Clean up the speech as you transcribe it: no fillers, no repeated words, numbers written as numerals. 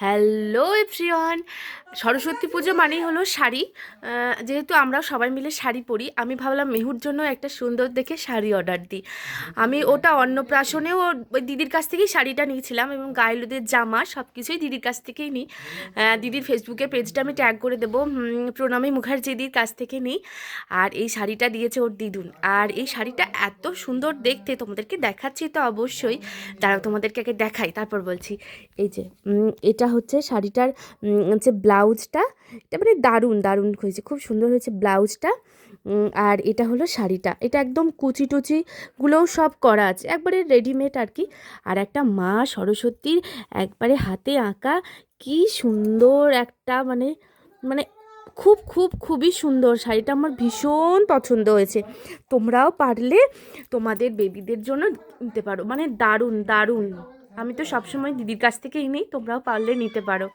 Hello everyone. Saraswati পুজো মানেই হলো শাড়ি। যেহেতু আমরা সবাই মিলে শাড়ি পরি, আমি ভাবলাম মেহুর জন্য একটা সুন্দর দেখে শাড়ি অর্ডার দিই। আমি ওটা অন্নপ্রাশনেও ওই দিদির কাছ থেকেই শাড়িটা নিয়েছিলাম, এবং গায়ে হলুদের জামা সব কিছুই দিদির কাছ থেকেই নিই। দিদির ফেসবুকে পেজটা আমি ট্যাগ করে দেবো, প্রণামী মুখার্জিদির কাছ থেকে নিই। আর এই শাড়িটা দিয়েছে ওর দিদুন, আর এই শাড়িটা এত সুন্দর দেখতে, তোমাদেরকে দেখাচ্ছি তো অবশ্যই। দাঁড়াও, তোমাদেরকে আগে দেখাই তারপর বলছি। এই যে এটা হচ্ছে শাড়িটার হচ্ছে ব্লাউজটা। এটা মানে দারুণ দারুণ হয়েছে, খুব সুন্দর হয়েছে ব্লাউজটা। আর এটা হলো শাড়িটা, এটা একদম কুচি টুচিগুলোও সব করা আছে, একবারে রেডিমেড আর কি। আর একটা মা সরস্বতীর একবারে হাতে আঁকা, কি সুন্দর একটা মানে মানে খুব খুব খুবই সুন্দর শাড়িটা, আমার ভীষণ পছন্দ হয়েছে। তোমরাও পারলে তোমাদের বেবিদের জন্য নিতে পারো, মানে দারুণ দারুণ। আমি তো সবসময় দিদির কাছ থেকেই নিই, তোমরাও পারলে নিতে পারো।